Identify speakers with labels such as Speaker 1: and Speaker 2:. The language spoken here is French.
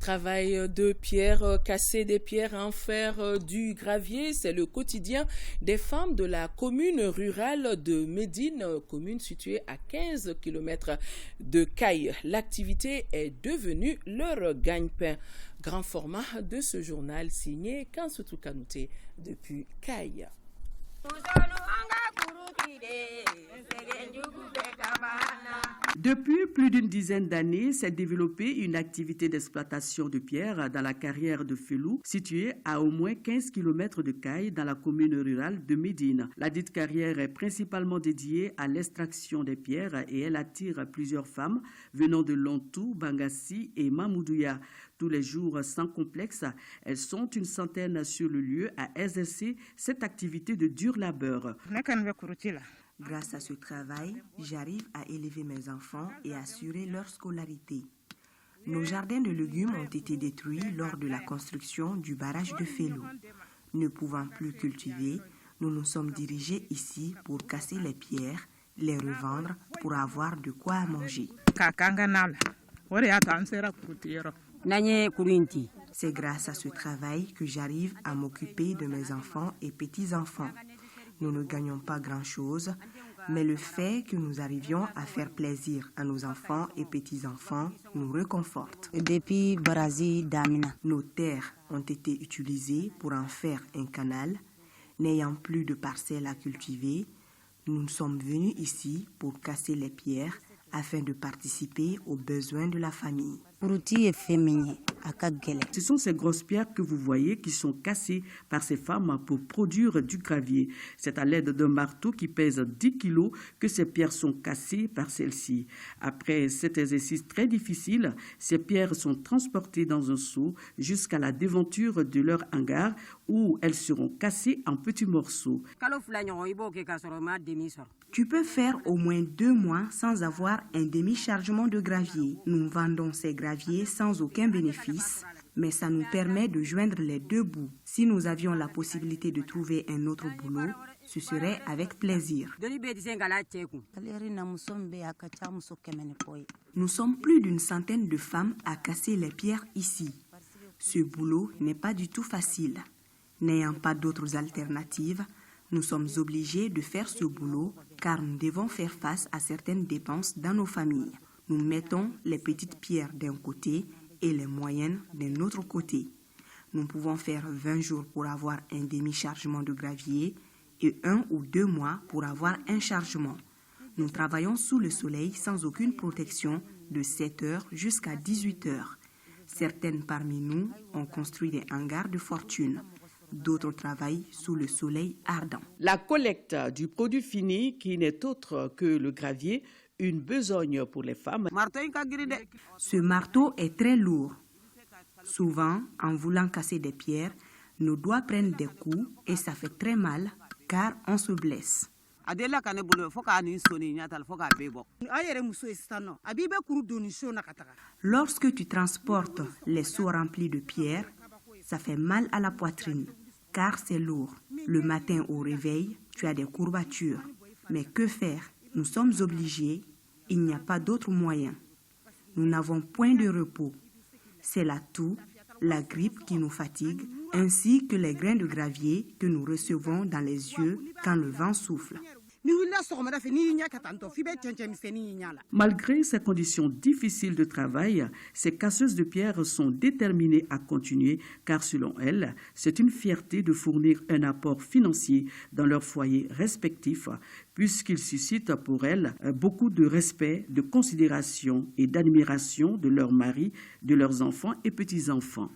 Speaker 1: Travail de pierre, casser des pierres, en faire du gravier, c'est le quotidien des femmes de la commune rurale de Médine, commune située à 15 km de Caille. L'activité est devenue leur gagne-pain. Grand format de ce journal signé Kansutu Kanouté depuis Caille.
Speaker 2: Depuis plus d'une dizaine d'années, s'est développée une activité d'exploitation de pierre dans la carrière de Felou, située à au moins 15 km de Caille, dans la commune rurale de Médine. La dite carrière est principalement dédiée à l'extraction des pierres et elle attire plusieurs femmes venant de Lontou, Bangassi et Mamoudouya. Tous les jours, sans complexe, elles sont une centaine sur le lieu à exercer cette activité de dur labeur.
Speaker 3: Grâce à ce travail, j'arrive à élever mes enfants et assurer leur scolarité. Nos jardins de légumes ont été détruits lors de la construction du barrage de Felou. Ne pouvant plus cultiver, nous nous sommes dirigés ici pour casser les pierres, les revendre pour avoir de quoi manger. C'est grâce à ce travail que j'arrive à m'occuper de mes enfants et petits-enfants. Nous ne gagnons pas grand-chose, mais le fait que nous arrivions à faire plaisir à nos enfants et petits-enfants nous réconforte. Nos terres ont été utilisées pour en faire un canal. N'ayant plus de parcelles à cultiver, nous sommes venus ici pour casser les pierres afin de participer aux besoins de la famille.
Speaker 2: Ce sont ces grosses pierres que vous voyez qui sont cassées par ces femmes pour produire du gravier. C'est à l'aide d'un marteau qui pèse 10 kilos que ces pierres sont cassées par celles-ci. Après cet exercice très difficile, ces pierres sont transportées dans un seau jusqu'à la devanture de leur hangar où elles seront cassées en petits morceaux.
Speaker 3: Tu peux faire au moins 2 mois sans avoir un demi-chargement de gravier. Nous vendons ces graviers sans aucun bénéfice, mais ça nous permet de joindre les deux bouts. Si nous avions la possibilité de trouver un autre boulot, ce serait avec plaisir. Nous sommes plus d'une centaine de femmes à casser les pierres ici. Ce boulot n'est pas du tout facile. N'ayant pas d'autres alternatives, nous sommes obligés de faire ce boulot car nous devons faire face à certaines dépenses dans nos familles. Nous mettons les petites pierres d'un côté et les moyennes d'un autre côté. Nous pouvons faire 20 jours pour avoir un demi-chargement de gravier et 1 ou 2 mois pour avoir un chargement. Nous travaillons sous le soleil sans aucune protection de 7 heures jusqu'à 18 heures. Certaines parmi nous ont construit des hangars de fortune. D'autres travaillent sous le soleil ardent.
Speaker 2: La collecte du produit fini, qui n'est autre que le gravier, une besogne pour les femmes.
Speaker 3: Ce marteau est très lourd. Souvent, en voulant casser des pierres, nos doigts prennent des coups et ça fait très mal car on se blesse. Lorsque tu transportes les seaux remplis de pierres, ça fait mal à la poitrine, car c'est lourd. Le matin au réveil, tu as des courbatures. Mais que faire? Nous sommes obligés. Il n'y a pas d'autre moyen. Nous n'avons point de repos. C'est la toux, la grippe qui nous fatigue, ainsi que les grains de gravier que nous recevons dans les yeux quand le vent souffle.
Speaker 2: Malgré ces conditions difficiles de travail, ces casseuses de pierre sont déterminées à continuer car selon elles, c'est une fierté de fournir un apport financier dans leurs foyers respectifs puisqu'ils suscitent pour elles beaucoup de respect, de considération et d'admiration de leurs maris, de leurs enfants et petits-enfants.